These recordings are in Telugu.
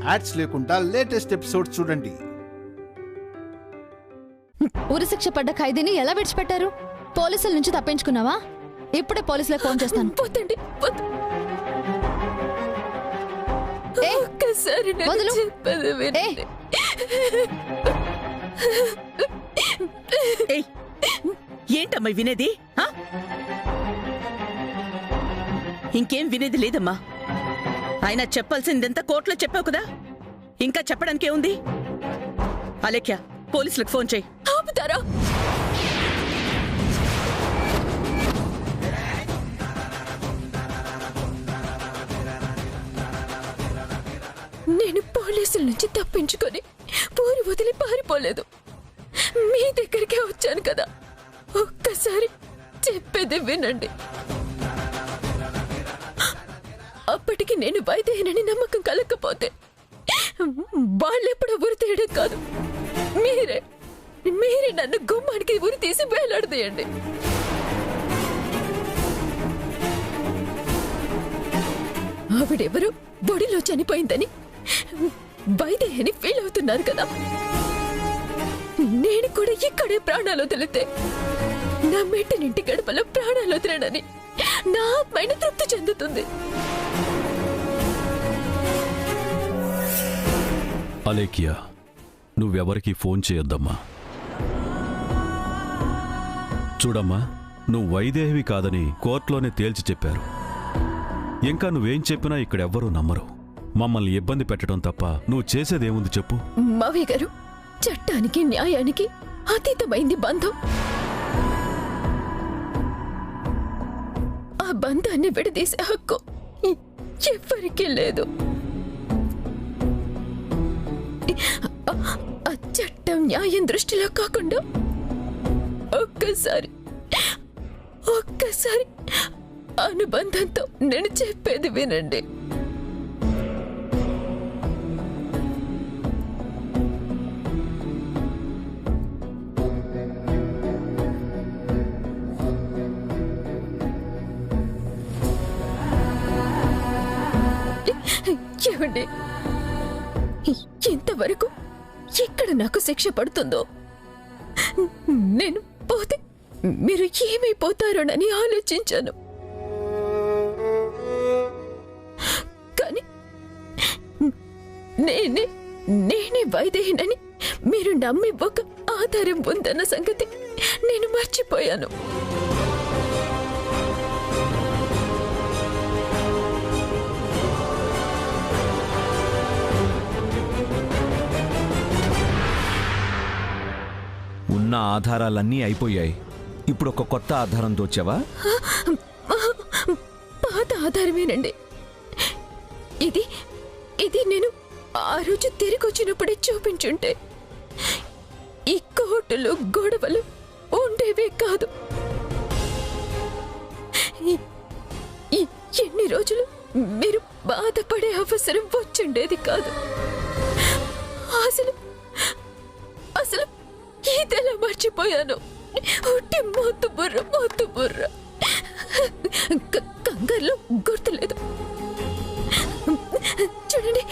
యాడ్స్ లేకుండా లేటెస్ట్ ఎపిసోడ్స్ చూడండి. ఉరిశిక్ష పడ్డ ఖైదీని ఎలా విడిచిపెట్టారు? పోలీసుల నుంచి తప్పించుకున్నావా? ఇప్పుడే పోలీసులకు ఫోన్ చేస్తాను. ఏంటమ్మా వినేది? ఇంకేం వినేది లేదమ్మా. ఆయన చెప్పాల్సిందంతా కోర్టులో చెప్పావు కదా, ఇంకా చెప్పడానికి ఏముంది? అలేఖ్య, పోలీసులకు ఫోన్ చేయి. ఆపుతారా? నేను పోలీసుల నుంచి తప్పించుకొని ఊరు వదిలి పారిపోలేదు. మీ దగ్గరికే వచ్చాను కదా, ఒక్కసారి చెప్పేది వినండి. అప్పటికి నేను వైదేహినని నమ్మకం కలగకపోతే వాళ్ళెప్పుడు ఉరి తీయడం కాదు, మీరే నన్ను గుమ్మానికి ఉరి తీసి వేలాడదీయండి. ఆవిడెవరు బొడిలో చనిపోయిందని వైదేహిని ఫీల్ అవుతున్నారు కదా, నేను కూడా ఇక్కడే ప్రాణాలు వదిలితే నా మెట్టినింటి గడపలో ప్రాణాలు వదిలేనని నా ఆత్మైన తృప్తి చెందుతుంది. అలేఖ్య, నువ్వెవరికి ఫోన్ చేయొద్దమ్మా. చూడమ్మా, నువ్వు వైదేహివి కాదని కోర్టులోనే తేల్చి చెప్పారు. ఇంకా నువ్వేం చెప్పినా ఇక్కడెవ్వరూ నమ్మరు. మమ్మల్ని ఇబ్బంది పెట్టడం తప్ప నువ్వు చేసేదేముంది చెప్పు? మావయ్య గారు, చట్టానికి న్యాయానికి అతీతమైంది బంధం. ఆ బంధాన్ని విడదీసే హక్కు ఎవ్వరికీ లేదు. ఆ చట్టం న్యాయం దృష్టిలో కాకుండా ఒక్కసారి అనుబంధంతో నేను చెప్పేది వినండి. ఏమండి, ఇంతవరకు ఎక్కడ నాకు శిక్ష పడుతుందో, నేను పోతే మీరు ఏమైపోతారోనని ఆలోచించాను. కానీ నేనే వైదేహినని మీరు నమ్మి ఒక ఆధారం ఉందన్న సంగతి నేను మర్చిపోయాను. ఉన్న ఆధారాలన్నీ అయిపోయాయి. ఇప్పుడు ఒక కొత్త ఆధారం దోచావా? పాత ఆధారమేనండి ఇది. నేను ఆ రోజు తిరిగి వచ్చినప్పుడే చూపించుంటే ఈ కోర్టులు గొడవలు ఉండేవే కాదు. ఎన్ని రోజులు మీరు బాధపడే అవసరం వచ్చుండేది కాదు. అసలు ఇదెలా మర్చిపోయాను? మొత్తు బుర్ర కంగారులో గుర్తులేదు. చూడండి.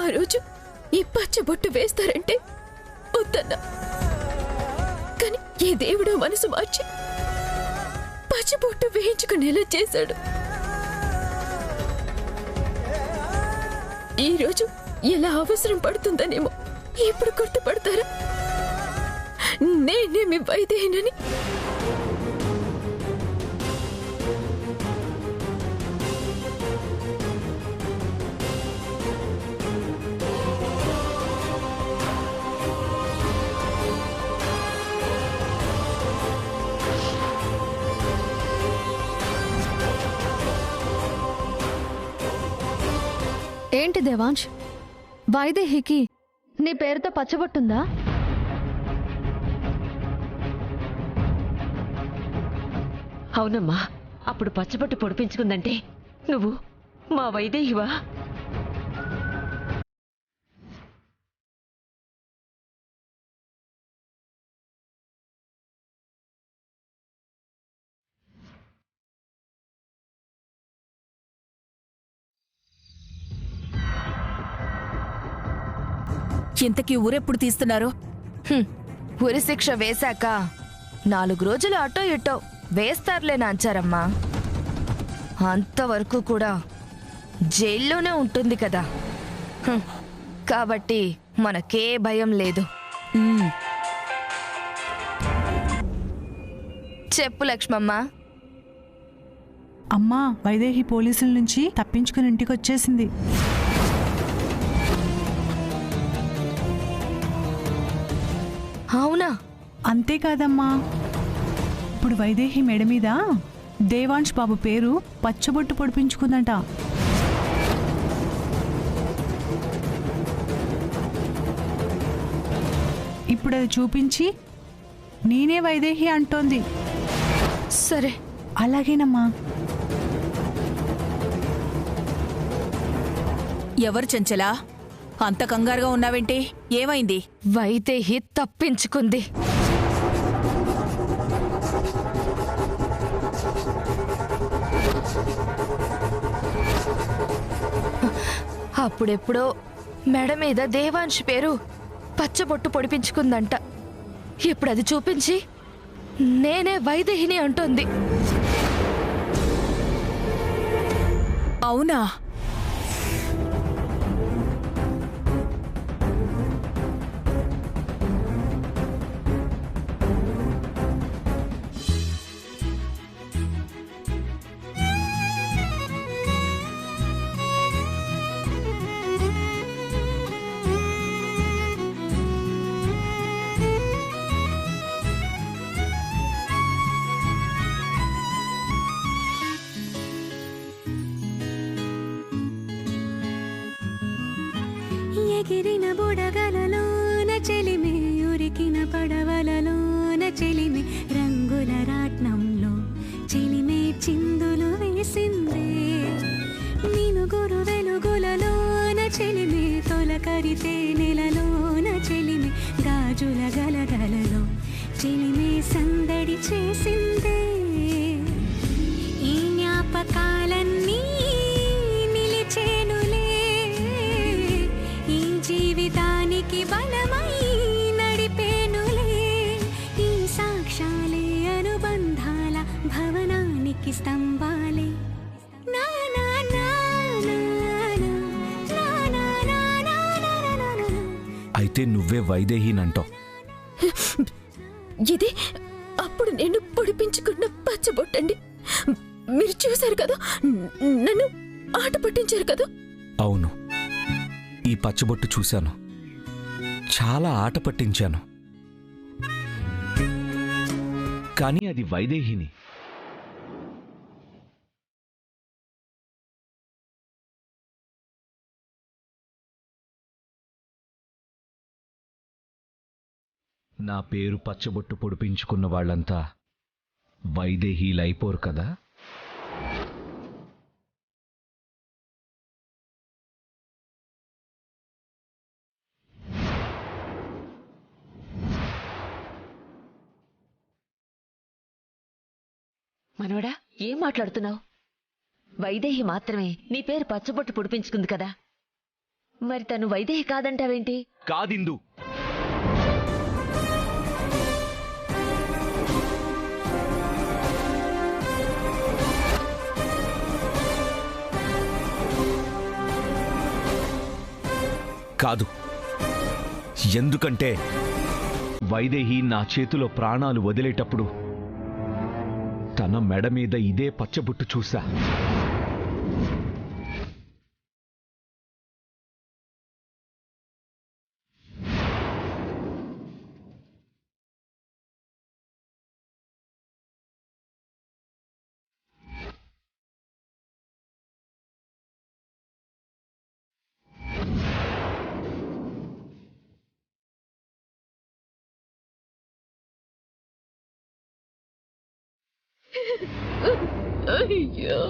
ఆ రోజు ఈ పచ్చబొట్టు వేస్తారంటే వద్దన్నా, కానీ ఏ దేవుడో మనసు మార్చి పచ్చబొట్టు వేయించుకునేలా చేశాడు. ఈ రోజు ఎలా అవసరం పడుతుందనేమో ఇప్పుడు గుర్తుపడతారా? నేనే మీ వైదేహినని. ఏంటి దేవాంశ్, వైదేహికి నీ పేరుతో పచ్చబొట్టుందా? అవునమ్మా, అప్పుడు పచ్చబొట్టు పొడిపించుకుందంటే నువ్వు మా వైదేహివా? ఇంతకీ ఊరెప్పుడు తీస్తున్నారు? ఉరి శిక్ష వేశాక 4 రోజులు అటో ఇటో వేస్తారులే నాంచారమ్మా. అంతవరకు కూడా జైల్లోనే ఉంటుంది కదా. కాబట్టి మనకే భయం లేదు. చెప్పు లక్ష్మమ్మ. అమ్మా, వైదేహి పోలీసుల నుంచి తప్పించుకుని ఇంటికొచ్చేసింది. అవునా? అంతేకాదమ్మా, ఇప్పుడు వైదేహి మెడ మీద దేవాంశ్ బాబు పేరు పచ్చబొట్టు పొడిపించుకుందంట. ఇప్పుడు అది చూపించి నేనే వైదేహి అంటోంది. సరే, అలాగేనమ్మా. ఎవరు చెంచలా? అంత కంగారుగా ఉన్నావేంటి? ఏమైంది? వైదేహి తప్పించుకుంది. అప్పుడెప్పుడో మెడ మీద దేవాంశ్ పేరు పచ్చబొట్టు పొడిపించుకుందంట. ఇప్పుడు అది చూపించి నేనే వైదేహిని అంటోంది. అవునా? ఎగిరిన బుడగలలోన చెలిమి, ఉరికిన పడవలలోన చెలిమి, రంగుల రాట్నంలో చెలిమే చిందులు వేసిందే. మినుగురు వెలుగులలోన చెలిమి, తొలకరితే నెలలోన చెలిమి, గాజుల గలగలలో చెలిమే సందడి చేసిందే. ఈ జ్ఞాపకాలన్నీ నిలిచేనులే, ఈ జీవితానికి బలమై నడిపేనులే. ఈ సాక్ష్యాలే అనుబంధాల భవనానికి స్తంభాలే. నా నా నా నా నా నా నా నా నా నా నా నా. అయితే నువ్వే వైదేహినంటావు. ఇది అప్పుడు నేను పొడిపించుకున్న పచ్చబొట్టండి. మీరు చూశారు కదా, నన్ను ఆట పట్టించారు కదా. అవును, ఈ పచ్చబొట్టు చూశాను, చాలా ఆట పట్టించాను. కానీ అది వైదేహిని. నా పేరు పచ్చబొట్టు పొడిపించుకున్న వాళ్ళంతా వైదేహీలైపోరు కదా. మనవడా, ఏం మాట్లాడుతున్నావు? వైదేహి మాత్రమే నీ పేరు పచ్చబొట్టు పొడిపించుకుంది కదా, మరి తను వైదేహి కాదంటావేంటి? కాదిందు. కాదు, ఎందుకంటే వైదేహి నా చేతిలో ప్రాణాలు వదిలేటప్పుడు తన మెడ మీద ఇదే పచ్చబొట్టు చూసా. అయ్యో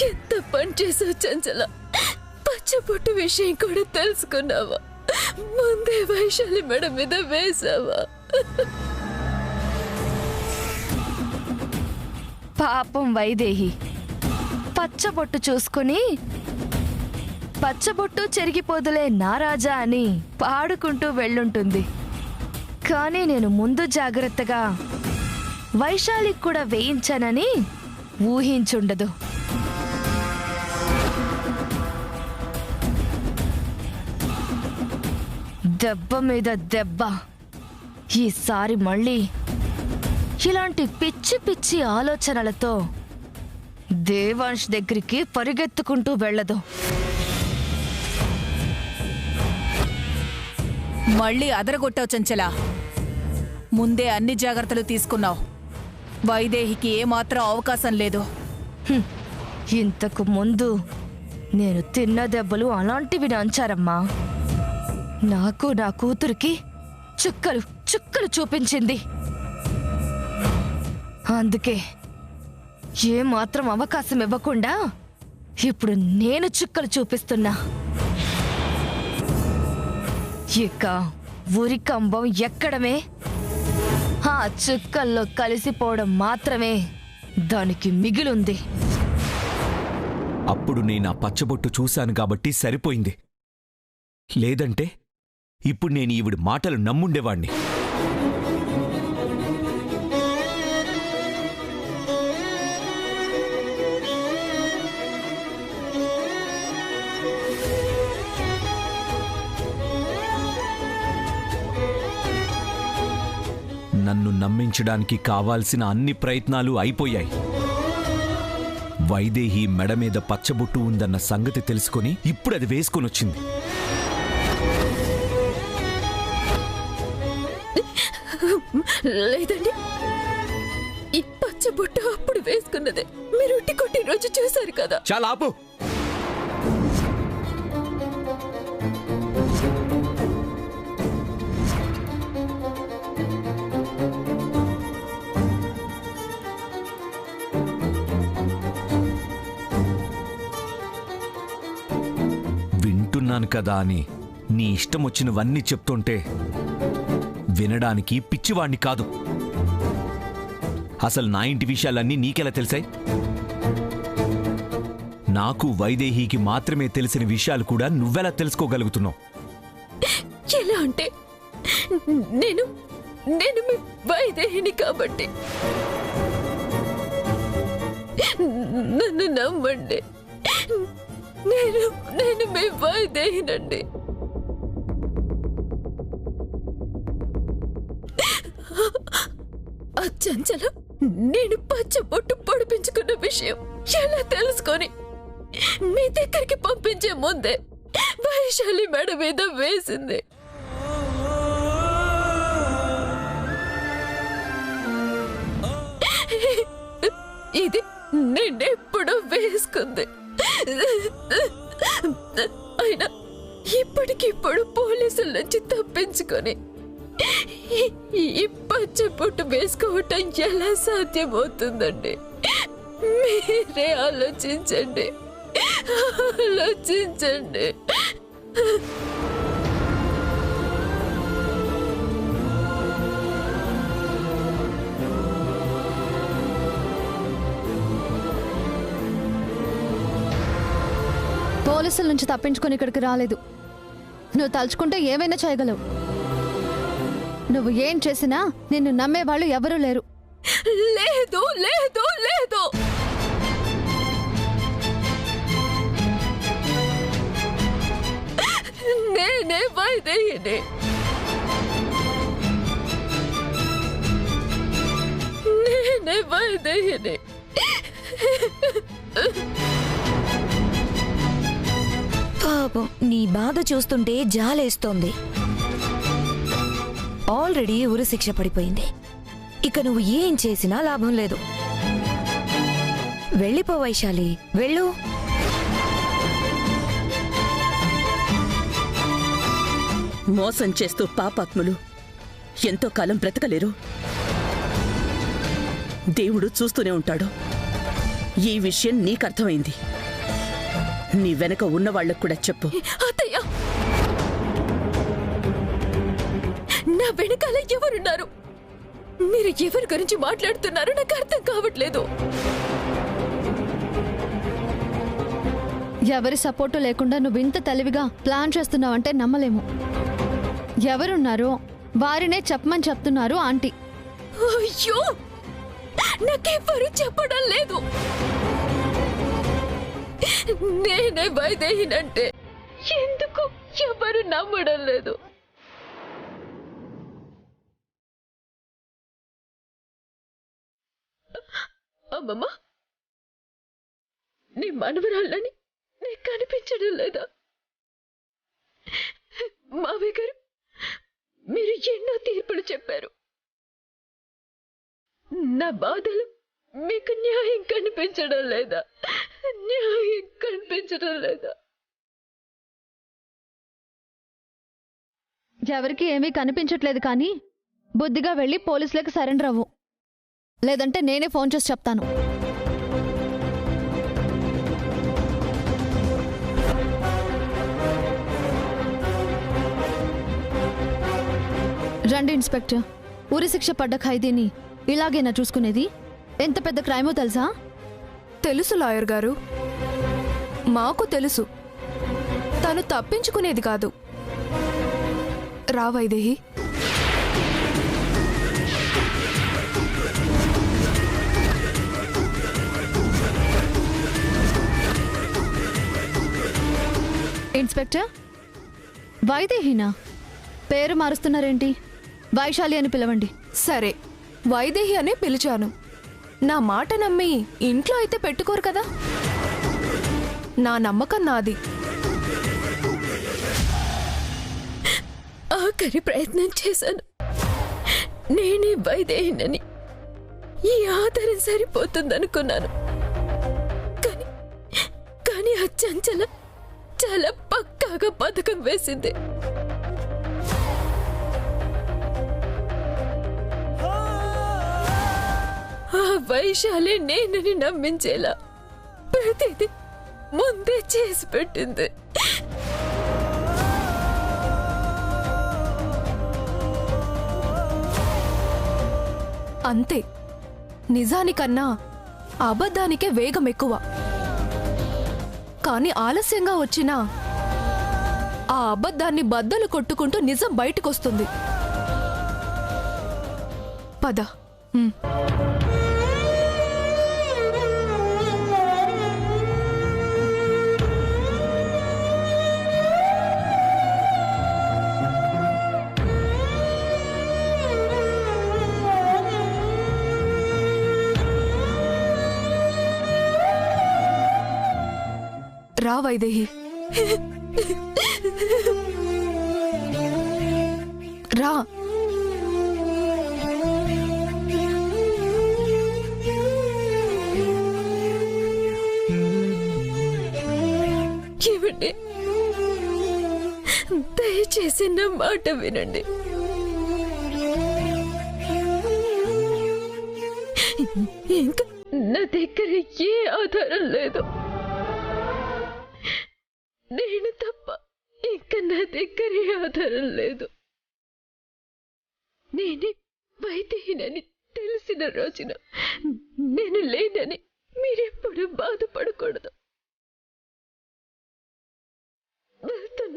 ఎంత పని చేసావు చంచల. పచ్చబొట్టు విషయం కూడా తెలుసుకున్నావా? ముందే వైశాలి మెడ మీద వేసావా? పాపం వైదేహి పచ్చబొట్టు చూసుకుని పచ్చబొట్టు చెరిగిపోదులే నా రాజా అని పాడుకుంటూ వెళ్ళుంటుంది. కానీ నేను ముందు జాగ్రత్తగా వైశాలికి కూడా వేయించానని ఊహించుండదు. దెబ్బ మీద దెబ్బ. ఈసారి మళ్ళీ ఇలాంటి పిచ్చి పిచ్చి ఆలోచనలతో దేవాంశ్ దగ్గరికి పరిగెత్తుకుంటూ వెళ్ళదు. మళ్ళీ అదరగొట్టావు చంచల. ముందే అన్ని జాగ్రత్తలు తీసుకున్నావు. వైదేహికి ఏమాత్రం అవకాశం లేదు. ఇంతకు ముందు నేను తిన్న దెబ్బలు అలాంటివి నంచారమ్మా. నాకు నా కూతురికి చుక్కలు చుక్కలు చూపించింది. అందుకే ఏమాత్రం అవకాశం ఇవ్వకుండా ఇప్పుడు నేను చుక్కలు చూపిస్తున్నా. ఇక ఉరికంబం ఎక్కడమే, ఆ చుక్కల్లో కలిసిపోవడం మాత్రమే దానికి మిగిలుంది. అప్పుడు నేను ఆ పచ్చబొట్టు చూశాను కాబట్టి సరిపోయింది. లేదంటే ఇప్పుడు నేను ఈవిడ మాటలు నమ్ముండేవాణ్ణి. నన్ను నమ్మించడానికి కావాల్సిన అన్ని ప్రయత్నాలు అయిపోయాయి. వైదేహి మెడ మీద పచ్చబొట్టు ఉందన్న సంగతి తెలుసుకొని ఇప్పుడు అది వేసుకొనొచ్చింది. లేదండి, ఈ పచ్చబొట్టు అప్పుడు వేసుకున్నదే. మీరు ఉట్టి కొట్టి రోజు చూశారు కదా. చాలా ఆపు. వింటున్నాను కదా అని నీ ఇష్టం వచ్చినవన్నీ చెప్తుంటే వినడానికి పిచ్చివాణ్ణి కాదు. అసలు నా ఇంటి విషయాలన్నీ నీకెలా తెలిసాయి? నాకు వైదేహికి మాత్రమే తెలిసిన విషయాలు కూడా నువ్వెలా తెలుసుకోగలుగుతున్నావు? ఎలా అంటే నేను మీ వైదేహిని కాబట్టి నన్ను నమ్మండి. నేను మీ వైదేహినండి. ఆ చంచల నేను పచ్చబొట్టు పొడిపించుకున్న విషయం ఎలా తెలుసుకొని మీ దగ్గరికి పంపించే ముందే వైశాలి మెడ మీద వేసింది. ఇది నేనెప్పుడు వేసుకుంది. అయినా ఇప్పటికిప్పుడు పోలీసుల నుంచి తప్పించుకొని ఈ పచ్చబొట్టు వేసుకోవటం ఎలా సాధ్యమవుతుందండి? మీరే ఆలోచించండి. పోలీసుల నుంచి తప్పించుకొని ఇక్కడికి రాలేదు. నువ్వు తలుచుకుంటే ఏమైనా చేయగలవు. నువ్వు ఏం చేసినా నిన్ను నమ్మేవాళ్ళు ఎవరూ లేరు. లేదు లేదు లేదు, నేనే వైదేహిని. నేనే వైదేహిని. పాపం నీ బాధ చూస్తుంటే జాలేస్తోంది. ఆల్రెడీ ఉరిశిక్ష పడిపోయింది. ఇక నువ్వు ఏం చేసినా లాభం లేదు. వెళ్ళిపో వైశాలి, వెళ్ళు. మోసం చేస్తూ పాపాత్ములు ఎంతో కాలం బ్రతకలేరు. దేవుడు చూస్తూనే ఉంటాడు. ఈ విషయం నీకర్థమైంది. నీ వెనక ఉన్నవాళ్లకు కూడా చెప్పు. అత్తయ్య, నా వెనకాల ఎవరున్నారు? మీరు ఎవరి గురించి మాట్లాడుతున్నారో నాకు అర్థం కావట్లేదు. ఎవరి సపోర్టు లేకుండా నువ్వు ఇంత తెలివిగా ప్లాన్ చేస్తున్నావంటే నమ్మలేము. ఎవరున్నారో వారినే చెప్పమని చెప్తున్నారు ఆంటీ. అయ్యో, నాకెవ్వరూ చెప్పడం లేదు. నేనే వైదేహినంటే ఎందుకు ఎవరు నమ్మడం లేదు? అమ్మమ్మ, నీ మనవరాళ్ళని నీకు కనిపించడం లేదా? మావయ్య గారు, మీరు ఎన్నో తీర్పులు చెప్పారు. నా బాధలు మీకు న్యాయం కనిపించడం లేదా? న్యాయం కనిపించడం లేదా? ఎవరికి ఏమీ కనిపించట్లేదు, కానీ బుద్ధిగా వెళ్ళి పోలీసులకు సరెండర్ అవ్వు. లేదంటే నేనే ఫోన్ చేసి చెప్తాను. రండి ఇన్స్పెక్టర్. ఉరిశిక్ష పడ్డ ఖైదీని ఇలాగేనా చూసుకునేది? ఎంత పెద్ద క్రైమో తెలుసా? తెలుసు లాయర్ గారు, మాకు తెలుసు. తను తప్పించుకునేది కాదు. రా వైదేహి. ఇన్స్పెక్టర్, వైదేహినా? పేరు మారుస్తున్నారేంటి? వైశాలి అని పిలవండి. సరే, వైదేహి అనే పిలిచాను. నా మాట నమ్మి ఇంట్లో అయితే పెట్టుకోరు కదా. నా నమ్మకం నాది. ఆఖరి ప్రయత్నం చేశాను. నేనే వైదేహినని. ఈ ఆధారం సరిపోతుందనుకున్నాను. కానీ ఆ చంచల చాలా పక్కాగా పథకం వేసింది. ఆ వైశాలి నేనని నమ్మించేలా ప్రతిదీ ముందే చేసి పెట్టింది. అంతే, నిజానికన్నా అబద్ధానికే వేగం ఎక్కువ. కానీ ఆలస్యంగా వచ్చినా ఆ అబద్ధాన్ని బద్దలు కొట్టుకుంటూ నిజం బయటకొస్తుంది. పద. రా వైదేహి, రా. ఏమండి, దయచేసి నా మాట వినండి. ఇంకా నా దగ్గర ఏ ఆధారం లేదు. నేను తప్ప ఇంకా నా దగ్గర ఏ ఆధారం లేదు. నేనే వైదేహినని తెలిసిన రోజున నేను లేనని మీరెప్పుడు బాధపడకూడదు.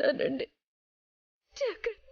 వస్తున్నానండి. జాగ్రత్త.